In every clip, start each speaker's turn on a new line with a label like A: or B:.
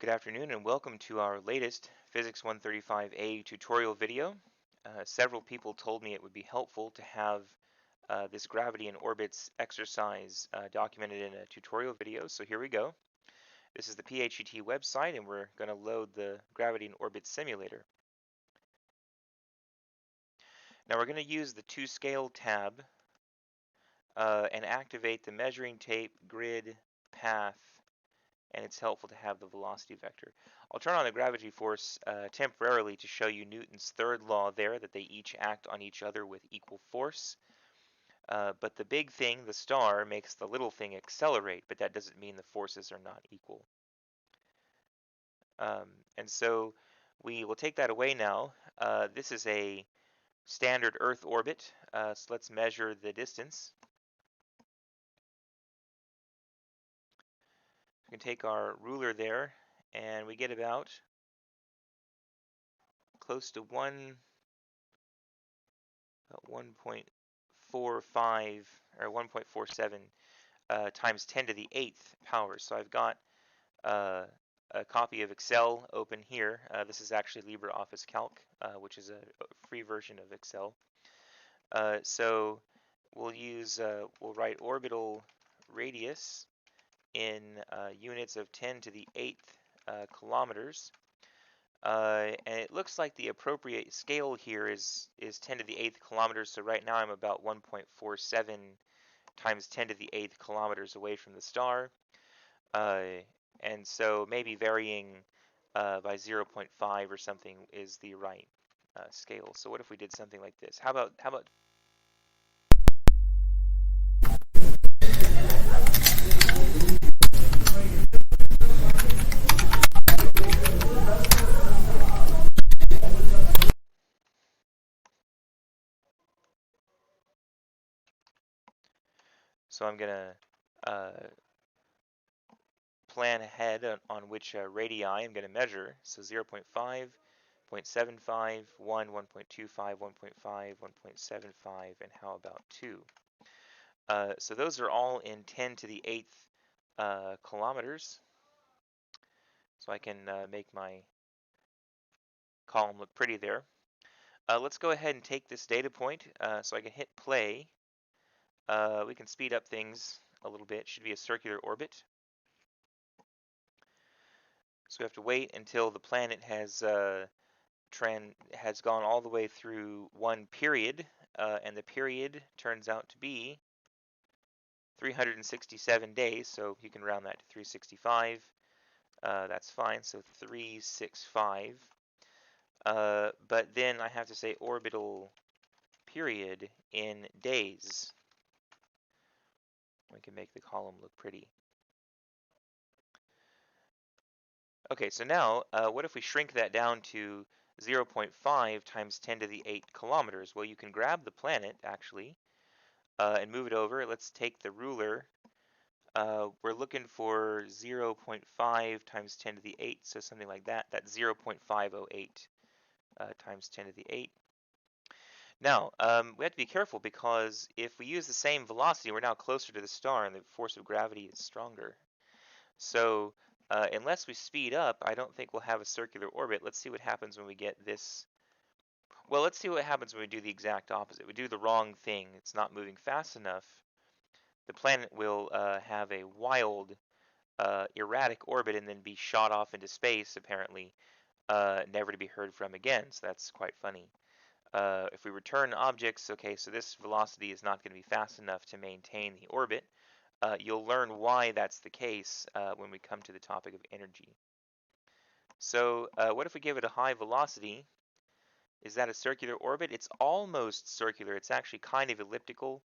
A: Good afternoon and welcome to our latest Physics 135A tutorial video. Several people told me it would be helpful to have this gravity in orbits exercise documented in a tutorial video, so here we go. This is the PHYT website and we're going to load the gravity in orbit simulator. Now we're going to use the to scale tab and activate the measuring tape, grid, path, and it's helpful to have the velocity vector. I'll turn on the gravity force temporarily to show you Newton's third law there, that they each act on each other with equal force. But the big thing, the star, makes the little thing accelerate, but that doesn't mean the forces are not equal. And so we will take that away now. This is a standard Earth orbit, so let's measure the distance. We can take our ruler there, and we get about close to 1.45 or 1.47 times 10 to the 8th power. So I've got a copy of Excel open here. This is actually LibreOffice Calc, which is a free version of Excel. So we'll write orbital radius in units of 10 to the 8th kilometers. And it looks like the appropriate scale here is 10 to the 8th kilometers. So right now I'm about 1.47 times 10 to the 8th kilometers away from the star. And so maybe varying by 0.5 or something is the right scale. So what if we did something like this? How about So I'm gonna plan ahead on which radii I'm gonna measure. So 0.5, 0.75, 1, 1.25, 1.5, 1.75, and how about 2? So those are all in 10 to the 8th kilometers. So I can make my column look pretty there. Let's go ahead and take this data point so I can hit play. We can speed up things a little bit. It should be a circular orbit. So we have to wait until the planet has gone all the way through one period, and the period turns out to be 367 days, so you can round that to 365. That's fine, so 365. But then I have to say orbital period in days. We can make the column look pretty. Okay, so now what if we shrink that down to 0.5 times 10 to the 8 kilometers? Well, you can grab the planet, actually, and move it over. Let's take the ruler. We're looking for 0.5 times 10 to the 8, so something like that. That's 0.508 times 10 to the 8. Now, we have to be careful because if we use the same velocity, we're now closer to the star and the force of gravity is stronger. So unless we speed up, I don't think we'll have a circular orbit. Let's see what happens when we get this. Well, let's see what happens when we do the exact opposite. We do the wrong thing. It's not moving fast enough. The planet will have a wild, erratic orbit and then be shot off into space, apparently, never to be heard from again. So that's quite funny. If we return objects, okay, so this velocity is not going to be fast enough to maintain the orbit. You'll learn why that's the case when we come to the topic of energy. So what if we give it a high velocity? Is that a circular orbit? It's almost circular. It's actually kind of elliptical.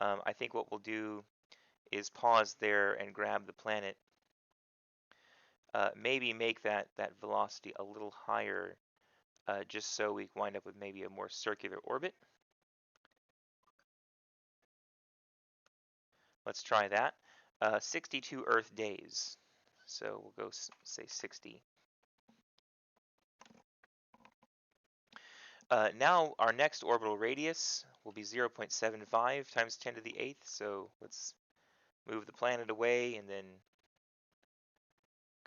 A: I think what we'll do is pause there and grab the planet. Maybe make that velocity a little higher just so we wind up with maybe a more circular orbit. Let's try that. 62 Earth days. So we'll go say 60. Now our next orbital radius will be 0.75 times 10 to the 8th. So let's move the planet away and then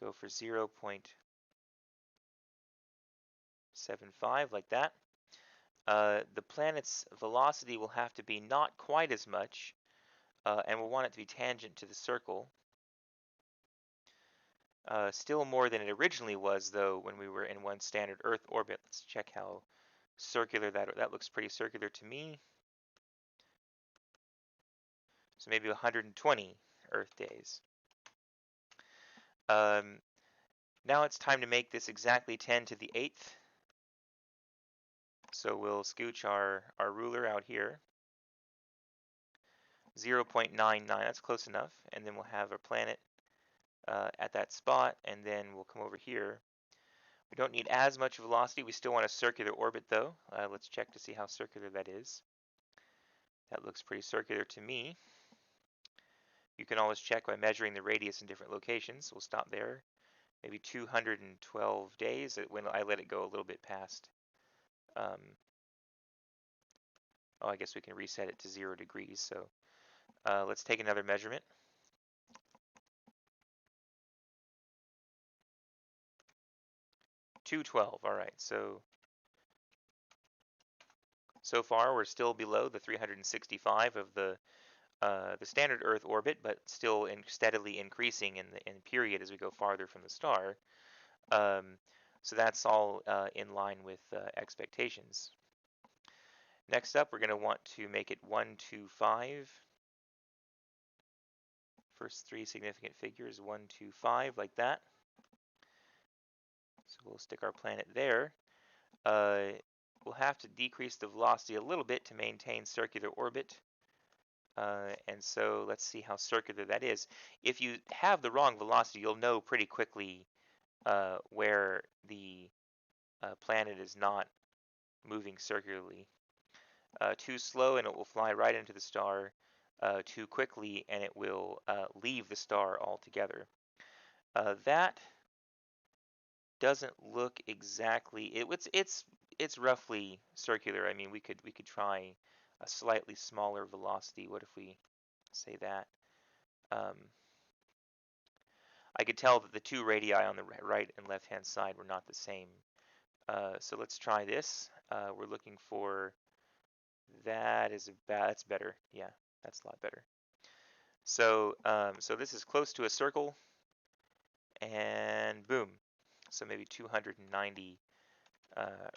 A: Go for 0.75 like that. The planet's velocity will have to be not quite as much, and we'll want it to be tangent to the circle. Still more than it originally was, though, when we were in one standard Earth orbit. Let's check how circular that looks. Pretty circular to me. So maybe 120 Earth days. Now it's time to make this exactly 10 to the 8th. So we'll scooch our ruler out here. 0.99, that's close enough. And then we'll have our planet at that spot, and then we'll come over here. We don't need as much velocity. We still want a circular orbit, though. Let's check to see how circular that is. That looks pretty circular to me. You can always check by measuring the radius in different locations. We'll stop there. Maybe 212 days when I let it go a little bit past. Oh, I guess we can reset it to 0 degrees. So let's take another measurement. 212. All right. So far we're still below the 365 of the standard Earth orbit, but still steadily increasing in period as we go farther from the star. So that's all in line with expectations. Next up, we're going to want to make it 125. First three significant figures, 125, like that. So we'll stick our planet there. We'll have to decrease the velocity a little bit to maintain circular orbit. And so let's see how circular that is. If you have the wrong velocity, you'll know pretty quickly where the planet is not moving circularly. Too slow and it will fly right into the star. Too quickly and it will leave the star altogether. That doesn't look exactly. It's roughly circular. I mean, we could try a slightly smaller velocity. What if we say that? I could tell that the two radii on the right and left hand side were not the same. So let's try this. We're looking for that's better. Yeah, that's a lot better. So so this is close to a circle, and boom. So maybe 290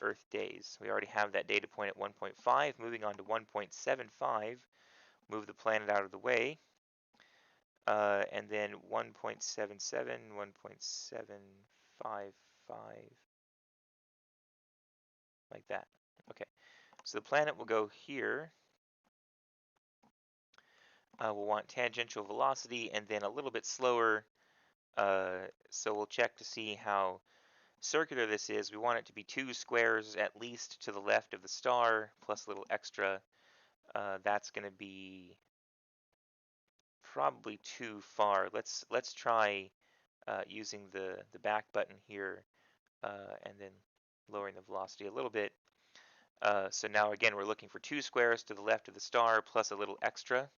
A: Earth days. We already have that data point at 1.5. Moving on to 1.75. Move the planet out of the way. And then 1.77, 1.755, like that. Okay, so the planet will go here. We'll want tangential velocity and then a little bit slower. So we'll check to see how circular this is. We want it to be 2 squares at least to the left of the star, plus a little extra. That's going to be probably too far. Let's try using the back button here and then lowering the velocity a little bit. So now again we're looking for 2 squares to the left of the star plus a little extra,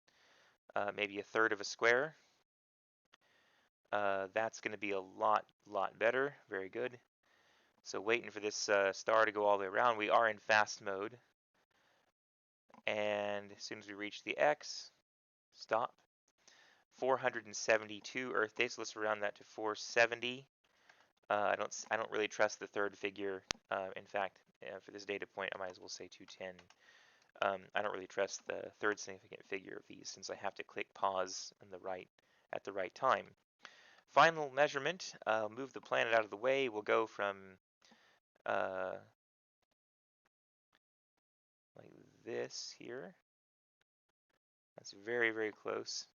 A: maybe a third of a square. That's going to be a lot better. Very good. So waiting for this star to go all the way around. We are in fast mode. And as soon as we reach the X, stop. 472 Earth days. So let's round that to 470. I don't really trust the third figure. In fact, for this data point, I might as well say 210. I don't really trust the third significant figure of these since I have to click pause at the right time. Final measurement. Move the planet out of the way. We'll go from like this here. That's very close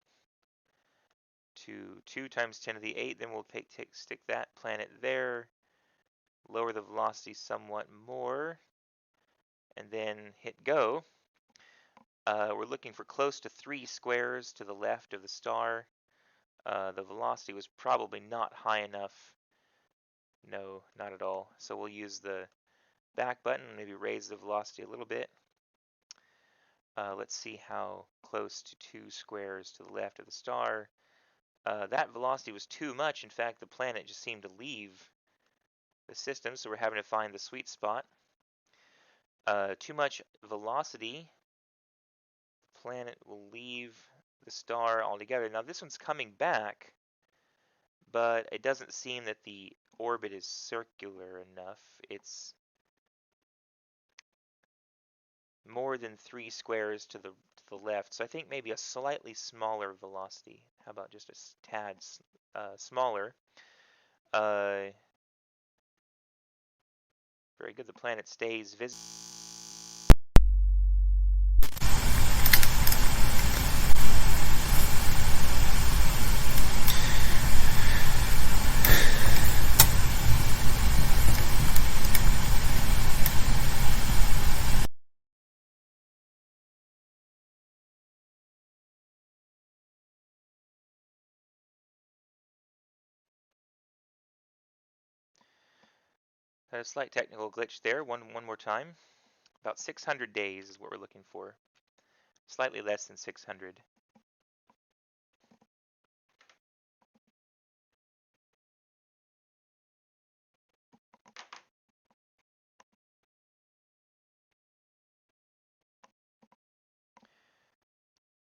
A: to 2 times 10 to the 8. Then we'll stick that planet there, lower the velocity somewhat more, and then hit go. We're looking for close to 3 squares to the left of the star. The velocity was probably not high enough. No, not at all. So we'll use the back button, maybe raise the velocity a little bit. Let's see how close to 2 squares to the left of the star. that velocity was too much. In fact, the planet just seemed to leave the system, so we're having to find the sweet spot. Too much velocity, the planet will leave the star altogether. Now this one's coming back, but it doesn't seem that the orbit is circular enough. It's more than 3 squares to the left, so I think maybe a slightly smaller velocity. How about just a tad smaller? Uh, Very good. The planet stays visible. A slight technical glitch there. One more time. About 600 days is what we're looking for. Slightly less than 600.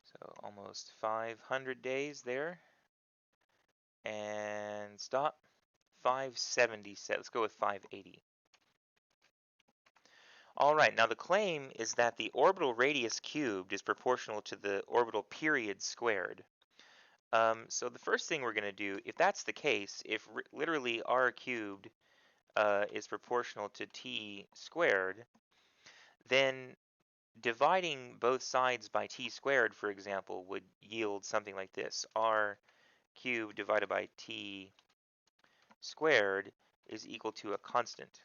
A: So almost 500 days there. And stop. 570 set. Let's go with 580. All right, now the claim is that the orbital radius cubed is proportional to the orbital period squared. So the first thing we're going to do, if that's the case, if literally r cubed is proportional to t squared, then dividing both sides by t squared, for example, would yield something like this. R cubed divided by t squared is equal to a constant.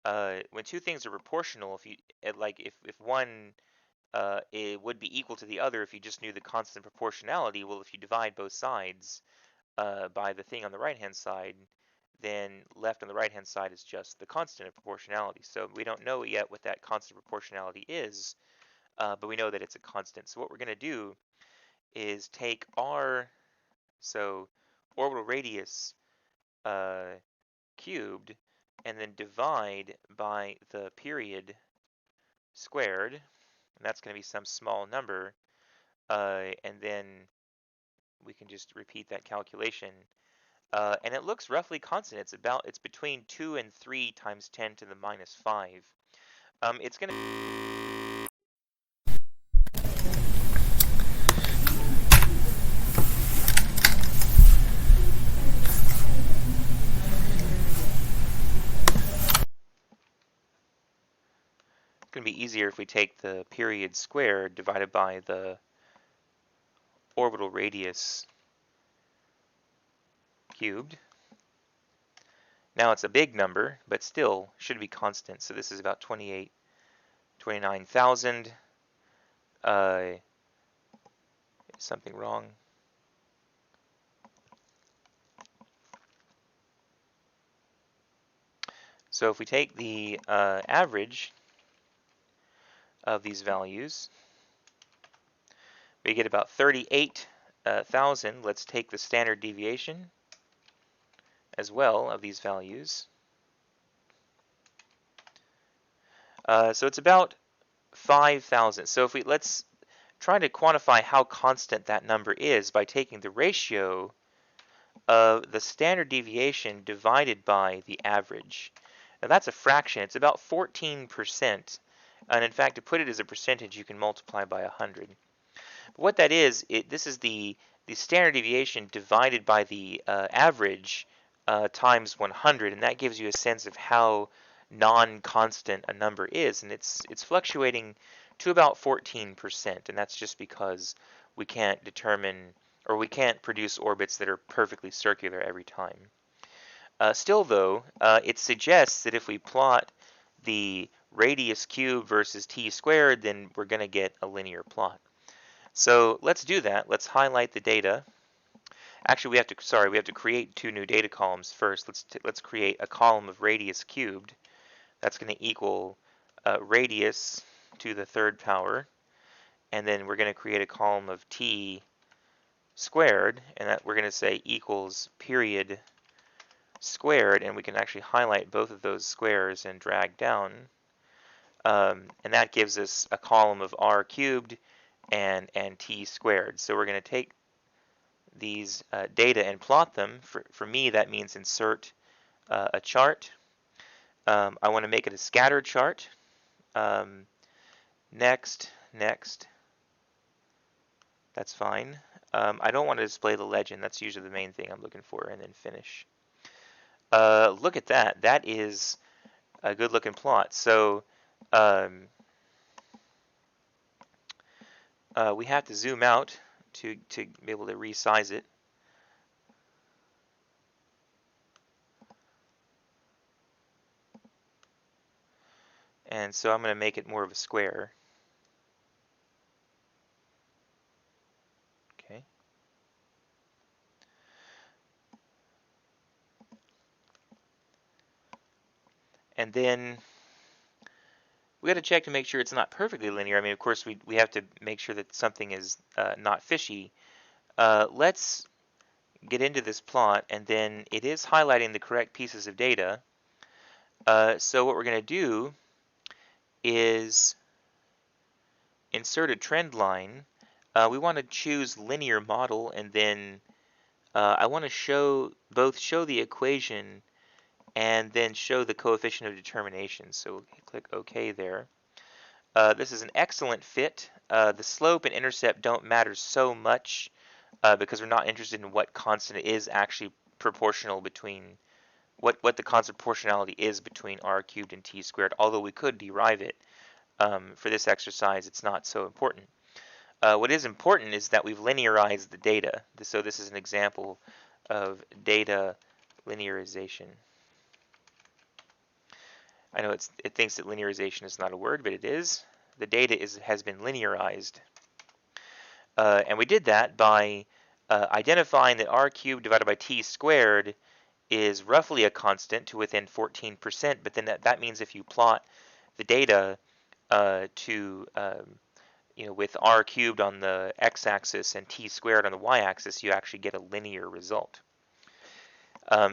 A: When two things are proportional, if you like, if one it would be equal to the other if you just knew the constant proportionality. Well, if you divide both sides by the thing on the right-hand side, then left on the right-hand side is just the constant of proportionality. So we don't know yet what that constant proportionality is, but we know that it's a constant. So what we're going to do is take r, so orbital radius cubed, and then divide by the period squared, and that's going to be some small number, and then we can just repeat that calculation. And it looks roughly constant. It's between 2 and 3 times 10 to the minus 5. It's going to be easier if we take the period squared divided by the orbital radius cubed. Now it's a big number, but still should be constant. So this is about 29,000. Something wrong. So if we take the average of these values, we get about 38,000. Let's take the standard deviation as well of these values. So it's about 5,000. So if let's try to quantify how constant that number is by taking the ratio of the standard deviation divided by the average. Now that's a fraction. It's about 14%. And in fact, to put it as a percentage, you can multiply by 100. But what that is, this is the standard deviation divided by the average times 100, and that gives you a sense of how non-constant a number is, and it's fluctuating to about 14%, and that's just because we can't determine, or we can't produce orbits that are perfectly circular every time. Still though, it suggests that if we plot the radius cubed versus t squared, then we're going to get a linear plot. So let's do that. Let's highlight the data. Actually, we have to create 2 new data columns first. Let's create a column of radius cubed. That's going to equal radius to the 3rd power, and then we're going to create a column of t squared, and that we're going to say equals period squared, and we can actually highlight both of those squares and drag down. And that gives us a column of r cubed and t squared. So we're going to take these data and plot them. For me, that means insert a chart. I want to make it a scatter chart. Next, that's fine. I don't want to display the legend. That's usually the main thing I'm looking for, and then finish. Look at that. That is a good looking plot. So we have to zoom out to be able to resize it. And so I'm going to make it more of a square. Okay. And then we got to check to make sure it's not perfectly linear. I mean, of course, we have to make sure that something is not fishy. Let's get into this plot, and then it is highlighting the correct pieces of data. So what we're going to do is insert a trend line. We want to choose linear model, and then I want to show the equation and then show the coefficient of determination. So click OK there. This is an excellent fit. The slope and intercept don't matter so much because we're not interested in what constant is actually proportional between what the constant proportionality is between r cubed and t squared, although we could derive it. For this exercise, it's not so important. What is important is that we've linearized the data. So this is an example of data linearization. I know it thinks that linearization is not a word, but it is. The data has been linearized. And we did that by identifying that r cubed divided by t squared is roughly a constant to within 14%, but then that means if you plot the data with r cubed on the x-axis and t squared on the y-axis, you actually get a linear result.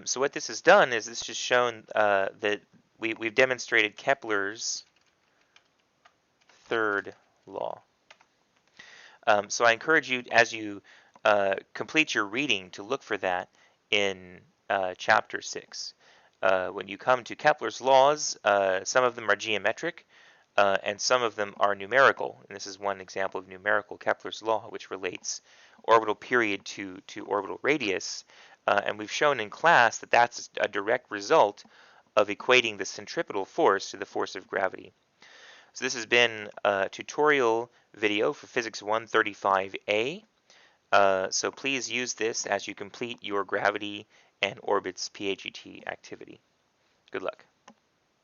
A: So what this has done is this just shown that we've demonstrated Kepler's third law. So I encourage you, as you complete your reading, to look for that in chapter 6. When you come to Kepler's laws, some of them are geometric and some of them are numerical. And this is one example of numerical Kepler's law, which relates orbital period to orbital radius. And we've shown in class that that's a direct result of equating the centripetal force to the force of gravity. So this has been a tutorial video for Physics 135A. So please use this as you complete your gravity and orbits PHET activity. Good luck.